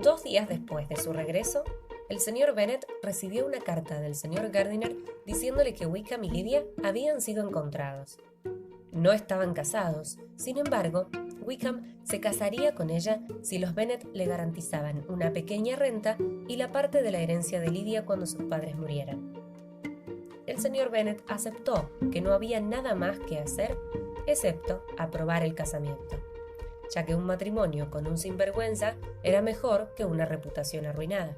2 días después de su regreso, el señor Bennet recibió una carta del señor Gardiner diciéndole que Wickham y Lydia habían sido encontrados. No estaban casados, sin embargo, Wickham se casaría con ella si los Bennet le garantizaban una pequeña renta y la parte de la herencia de Lydia cuando sus padres murieran. El señor Bennet aceptó que no había nada más que hacer excepto aprobar el casamiento, ya que un matrimonio con un sinvergüenza era mejor que una reputación arruinada.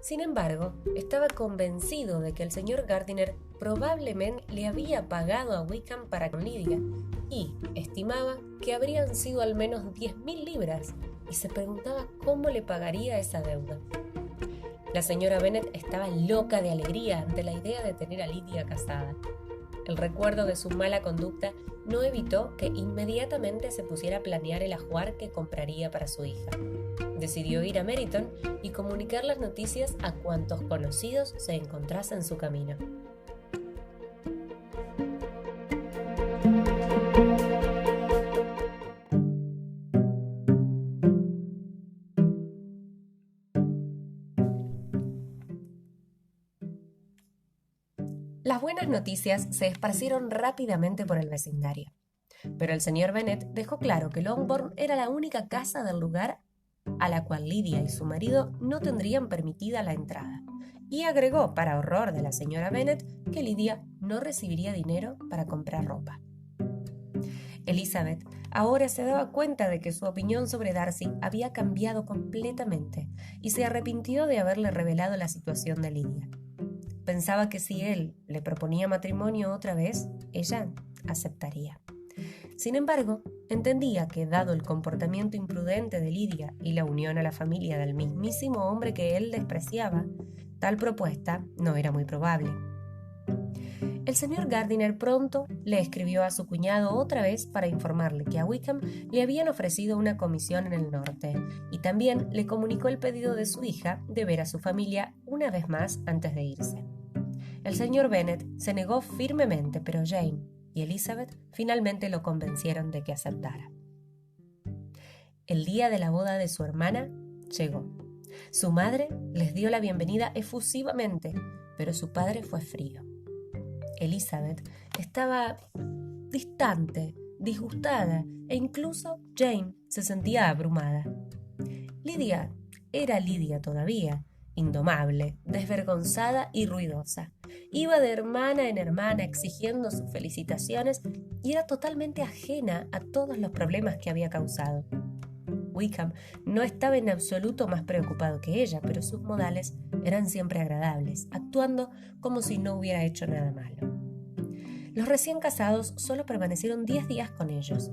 Sin embargo, estaba convencido de que el señor Gardiner probablemente le había pagado a Wickham para con Lydia y estimaba que habrían sido al menos 10.000 libras y se preguntaba cómo le pagaría esa deuda. La señora Bennet estaba loca de alegría ante la idea de tener a Lydia casada. El recuerdo de su mala conducta no evitó que inmediatamente se pusiera a planear el ajuar que compraría para su hija. Decidió ir a Meryton y comunicar las noticias a cuantos conocidos se encontrasen en su camino. Las buenas noticias se esparcieron rápidamente por el vecindario, pero el señor Bennet dejó claro que Longbourn era la única casa del lugar a la cual Lydia y su marido no tendrían permitida la entrada, y agregó, para horror de la señora Bennet, que Lydia no recibiría dinero para comprar ropa. Elizabeth ahora se daba cuenta de que su opinión sobre Darcy había cambiado completamente y se arrepintió de haberle revelado la situación de Lydia. Pensaba que si él le proponía matrimonio otra vez, ella aceptaría. Sin embargo, entendía que, dado el comportamiento imprudente de Lydia y la unión a la familia del mismísimo hombre que él despreciaba, tal propuesta no era muy probable. El señor Gardiner pronto le escribió a su cuñado otra vez para informarle que a Wickham le habían ofrecido una comisión en el norte y también le comunicó el pedido de su hija de ver a su familia una vez más antes de irse. El señor Bennet se negó firmemente, pero Jane y Elizabeth finalmente lo convencieron de que aceptara. El día de la boda de su hermana llegó. Su madre les dio la bienvenida efusivamente, pero su padre fue frío. Elizabeth estaba distante, disgustada e incluso Jane se sentía abrumada. Lydia era Lydia todavía, indomable, desvergonzada y ruidosa. Iba de hermana en hermana exigiendo sus felicitaciones y era totalmente ajena a todos los problemas que había causado. Wickham no estaba en absoluto más preocupado que ella, pero sus modales eran siempre agradables, actuando como si no hubiera hecho nada malo. Los recién casados solo permanecieron 10 días con ellos.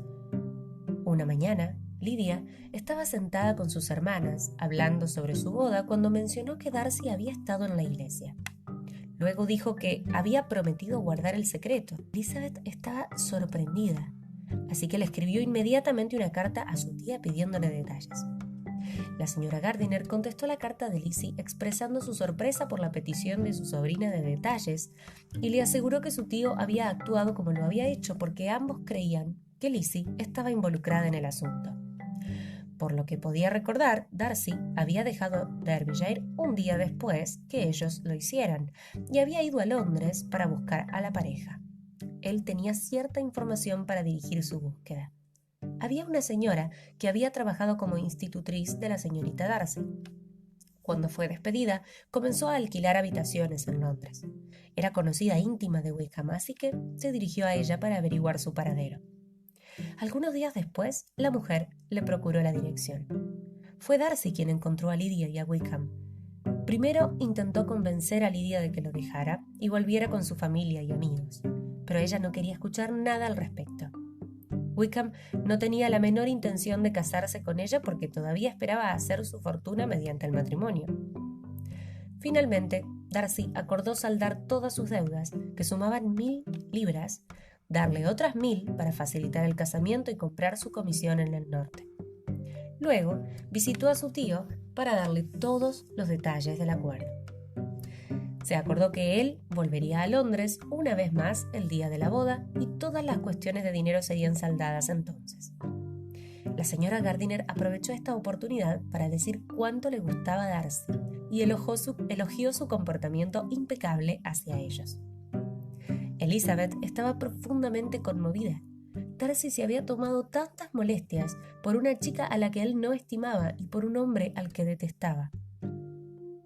Una mañana, Lydia estaba sentada con sus hermanas, hablando sobre su boda, cuando mencionó que Darcy había estado en la iglesia. Luego dijo que había prometido guardar el secreto. Elizabeth estaba sorprendida, así que le escribió inmediatamente una carta a su tía pidiéndole detalles. La señora Gardiner contestó la carta de Lizzie expresando su sorpresa por la petición de su sobrina de detalles y le aseguró que su tío había actuado como lo había hecho porque ambos creían que Lizzie estaba involucrada en el asunto. Por lo que podía recordar, Darcy había dejado Derbyshire un día después que ellos lo hicieran y había ido a Londres para buscar a la pareja. Él tenía cierta información para dirigir su búsqueda. Había una señora que había trabajado como institutriz de la señorita Darcy. Cuando fue despedida, comenzó a alquilar habitaciones en Londres. Era conocida íntima de Wickham, así que se dirigió a ella para averiguar su paradero. Algunos días después, la mujer le procuró la dirección. Fue Darcy quien encontró a Lydia y a Wickham. Primero intentó convencer a Lydia de que lo dejara y volviera con su familia y amigos, pero ella no quería escuchar nada al respecto. Wickham no tenía la menor intención de casarse con ella porque todavía esperaba hacer su fortuna mediante el matrimonio. Finalmente, Darcy acordó saldar todas sus deudas, que sumaban 1.000 libras, darle otras 1.000 para facilitar el casamiento y comprar su comisión en el norte. Luego, visitó a su tío para darle todos los detalles del acuerdo. Se acordó que él volvería a Londres una vez más el día de la boda y todas las cuestiones de dinero serían saldadas entonces. La señora Gardiner aprovechó esta oportunidad para decir cuánto le gustaba Darcy y elogió su comportamiento impecable hacia ellos. Elizabeth estaba profundamente conmovida. Darcy se había tomado tantas molestias por una chica a la que él no estimaba y por un hombre al que detestaba.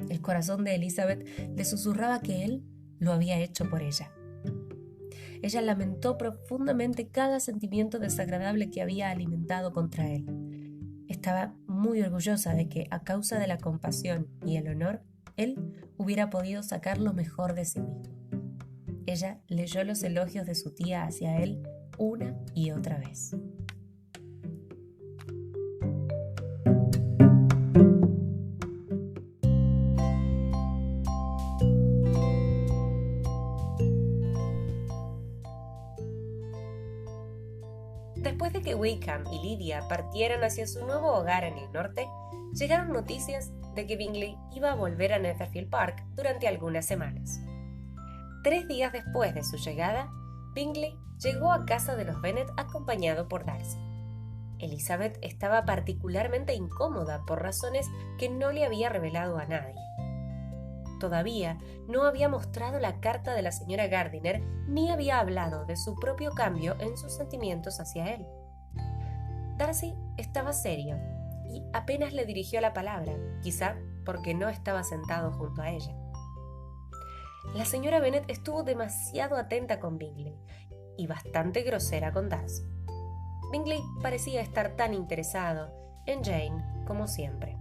El corazón de Elizabeth le susurraba que él lo había hecho por ella. Ella lamentó profundamente cada sentimiento desagradable que había alimentado contra él. Estaba muy orgullosa de que, a causa de la compasión y el honor, él hubiera podido sacar lo mejor de sí mismo. Ella leyó los elogios de su tía hacia él una y otra vez. Después de que Wickham y Lydia partieran hacia su nuevo hogar en el norte, llegaron noticias de que Bingley iba a volver a Netherfield Park durante algunas semanas. 3 días después de su llegada, Bingley llegó a casa de los Bennet acompañado por Darcy. Elizabeth estaba particularmente incómoda por razones que no le había revelado a nadie. Todavía no había mostrado la carta de la señora Gardiner ni había hablado de su propio cambio en sus sentimientos hacia él. Darcy estaba serio y apenas le dirigió la palabra, quizá porque no estaba sentado junto a ella. La señora Bennet estuvo demasiado atenta con Bingley y bastante grosera con Darcy. Bingley parecía estar tan interesado en Jane como siempre.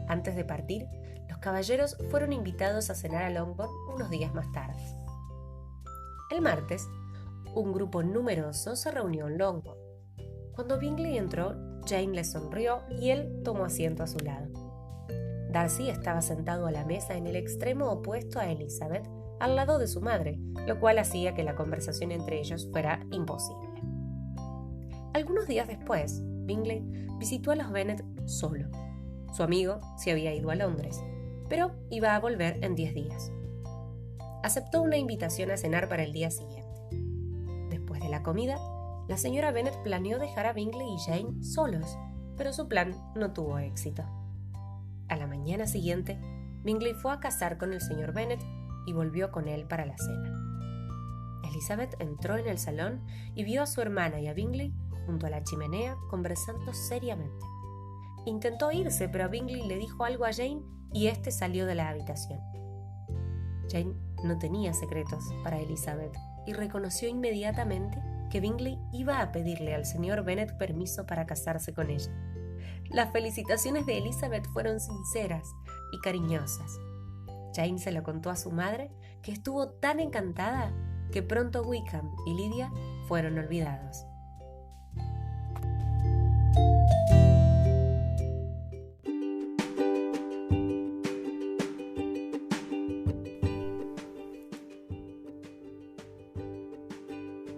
Antes de partir, los caballeros fueron invitados a cenar a Longbourn unos días más tarde. El martes, un grupo numeroso se reunió en Longbourn. Cuando Bingley entró, Jane le sonrió y él tomó asiento a su lado. Darcy estaba sentado a la mesa en el extremo opuesto a Elizabeth, al lado de su madre, lo cual hacía que la conversación entre ellos fuera imposible. Algunos días después, Bingley visitó a los Bennet solo. Su amigo se había ido a Londres, pero iba a volver en 10 días. Aceptó una invitación a cenar para el día siguiente. Después de la comida, la señora Bennet planeó dejar a Bingley y Jane solos, pero su plan no tuvo éxito. A la mañana siguiente, Bingley fue a cazar con el señor Bennet y volvió con él para la cena. Elizabeth entró en el salón y vio a su hermana y a Bingley junto a la chimenea conversando seriamente. Intentó irse, pero Bingley le dijo algo a Jane y éste salió de la habitación. Jane no tenía secretos para Elizabeth y reconoció inmediatamente que Bingley iba a pedirle al señor Bennet permiso para casarse con ella. Las felicitaciones de Elizabeth fueron sinceras y cariñosas. Jane se lo contó a su madre, que estuvo tan encantada que pronto Wickham y Lydia fueron olvidados.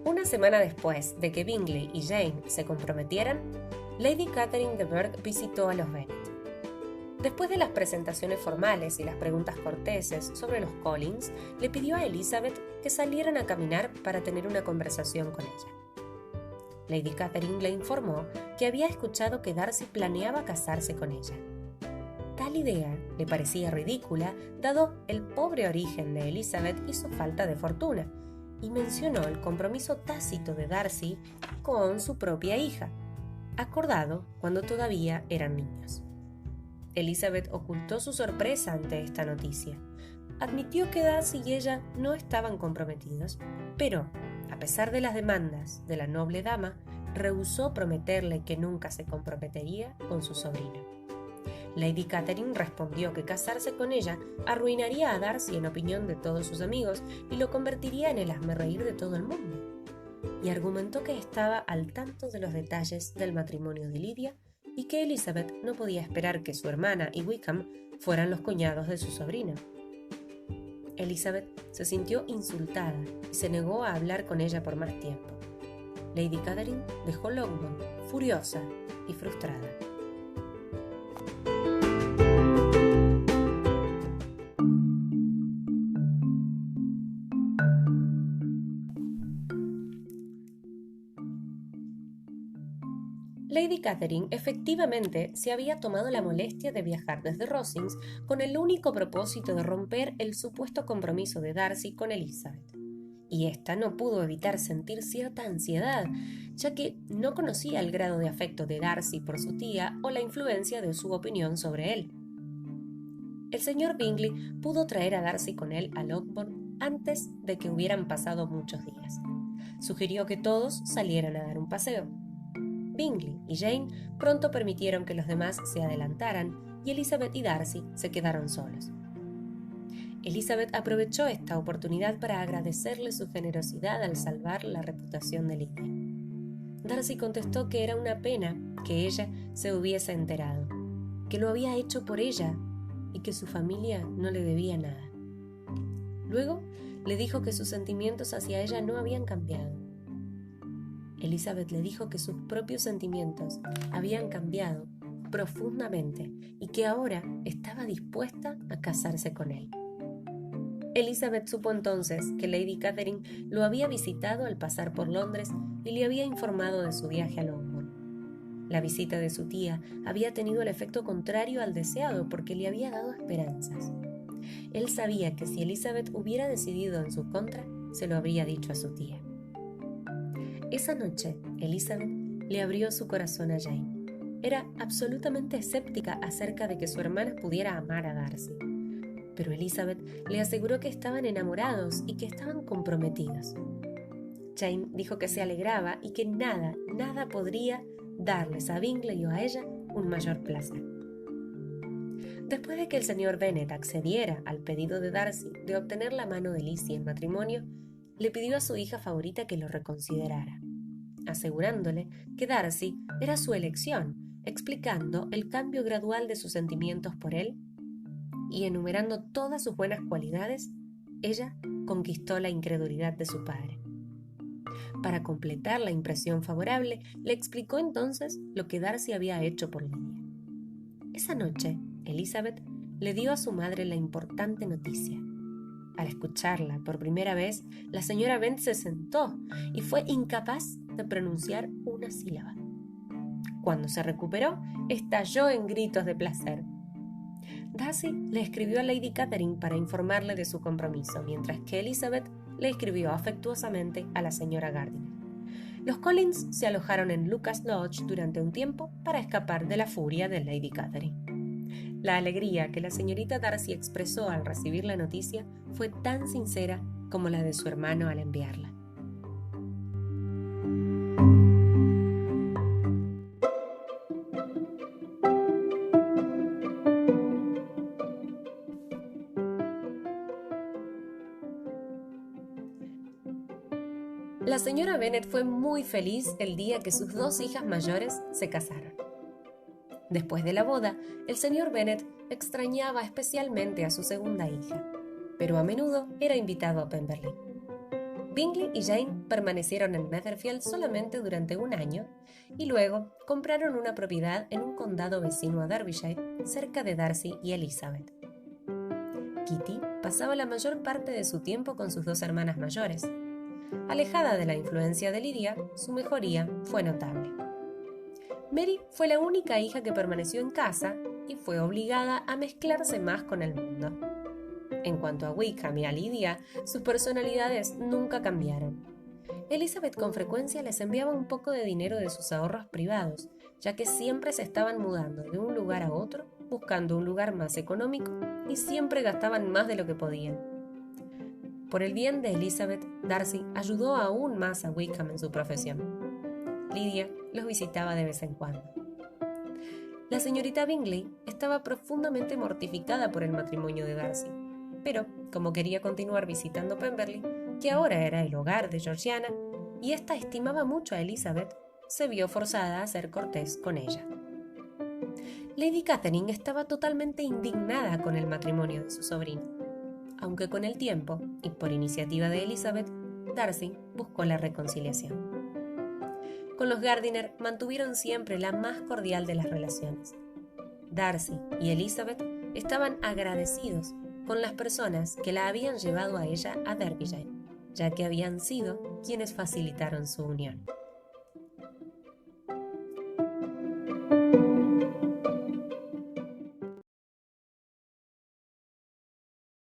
Una semana después de que Bingley y Jane se comprometieran, Lady Catherine de Bourgh visitó a los Bennet. Después de las presentaciones formales y las preguntas corteses sobre los Collins, le pidió a Elizabeth que salieran a caminar para tener una conversación con ella. Lady Catherine le informó que había escuchado que Darcy planeaba casarse con ella. Tal idea le parecía ridícula, dado el pobre origen de Elizabeth y su falta de fortuna, y mencionó el compromiso tácito de Darcy con su propia hija, acordado cuando todavía eran niños. Elizabeth ocultó su sorpresa ante esta noticia. Admitió que Darcy y ella no estaban comprometidos, pero, a pesar de las demandas de la noble dama, rehusó prometerle que nunca se comprometería con su sobrina. Lady Catherine respondió que casarse con ella arruinaría a Darcy en opinión de todos sus amigos y lo convertiría en el hazmerreír de todo el mundo, y argumentó que estaba al tanto de los detalles del matrimonio de Lydia y que Elizabeth no podía esperar que su hermana y Wickham fueran los cuñados de su sobrina. Elizabeth se sintió insultada y se negó a hablar con ella por más tiempo. Lady Catherine dejó Longbourn furiosa y frustrada. Lady Catherine efectivamente se había tomado la molestia de viajar desde Rosings con el único propósito de romper el supuesto compromiso de Darcy con Elizabeth. Y ésta no pudo evitar sentir cierta ansiedad, ya que no conocía el grado de afecto de Darcy por su tía o la influencia de su opinión sobre él. El señor Bingley pudo traer a Darcy con él a Lockbourne antes de que hubieran pasado muchos días. Sugirió que todos salieran a dar un paseo. Bingley y Jane pronto permitieron que los demás se adelantaran y Elizabeth y Darcy se quedaron solos. Elizabeth aprovechó esta oportunidad para agradecerle su generosidad al salvar la reputación de Lydia. Darcy contestó que era una pena que ella se hubiese enterado, que lo había hecho por ella y que su familia no le debía nada. Luego le dijo que sus sentimientos hacia ella no habían cambiado. Elizabeth le dijo que sus propios sentimientos habían cambiado profundamente y que ahora estaba dispuesta a casarse con él. Elizabeth supo entonces que Lady Catherine lo había visitado al pasar por Londres y le había informado de su viaje a Longbourn. La visita de su tía había tenido el efecto contrario al deseado porque le había dado esperanzas. Él sabía que si Elizabeth hubiera decidido en su contra, se lo habría dicho a su tía. Esa noche, Elizabeth le abrió su corazón a Jane. Era absolutamente escéptica acerca de que su hermana pudiera amar a Darcy. Pero Elizabeth le aseguró que estaban enamorados y que estaban comprometidos. Jane dijo que se alegraba y que nada podría darles a Bingley o a ella un mayor placer. Después de que el señor Bennet accediera al pedido de Darcy de obtener la mano de Lizzie en matrimonio, le pidió a su hija favorita que lo reconsiderara, asegurándole que Darcy era su elección, explicando el cambio gradual de sus sentimientos por él y enumerando todas sus buenas cualidades. Ella conquistó la incredulidad de su padre. Para completar la impresión favorable, le explicó entonces lo que Darcy había hecho por Lydia. Esa noche, Elizabeth le dio a su madre la importante noticia. Al escucharla por primera vez, la señora Bennet se sentó y fue incapaz de pronunciar una sílaba. Cuando se recuperó, estalló en gritos de placer. Darcy le escribió a Lady Catherine para informarle de su compromiso, mientras que Elizabeth le escribió afectuosamente a la señora Gardiner. Los Collins se alojaron en Lucas Lodge durante un tiempo para escapar de la furia de Lady Catherine. La alegría que la señorita Darcy expresó al recibir la noticia fue tan sincera como la de su hermano al enviarla. La señora Bennet fue muy feliz el día que sus dos hijas mayores se casaron. Después de la boda, el señor Bennet extrañaba especialmente a su segunda hija, pero a menudo era invitado a Pemberley. Bingley y Jane permanecieron en Netherfield solamente durante un año y luego compraron una propiedad en un condado vecino a Derbyshire, cerca de Darcy y Elizabeth. Kitty pasaba la mayor parte de su tiempo con sus dos hermanas mayores. Alejada de la influencia de Lydia, su mejoría fue notable. Mary fue la única hija que permaneció en casa y fue obligada a mezclarse más con el mundo. En cuanto a Wickham y a Lydia, sus personalidades nunca cambiaron. Elizabeth con frecuencia les enviaba un poco de dinero de sus ahorros privados, ya que siempre se estaban mudando de un lugar a otro, buscando un lugar más económico y siempre gastaban más de lo que podían. Por el bien de Elizabeth, Darcy ayudó aún más a Wickham en su profesión. Lydia los visitaba de vez en cuando. La señorita Bingley estaba profundamente mortificada por el matrimonio de Darcy, pero como quería continuar visitando Pemberley, que ahora era el hogar de Georgiana, y ésta estimaba mucho a Elizabeth, se vio forzada a ser cortés con ella. Lady Catherine estaba totalmente indignada con el matrimonio de su sobrina, aunque con el tiempo, y por iniciativa de Elizabeth, Darcy buscó la reconciliación. Con los Gardiner mantuvieron siempre la más cordial de las relaciones. Darcy y Elizabeth estaban agradecidos con las personas que la habían llevado a ella a Derbyshire, ya que habían sido quienes facilitaron su unión.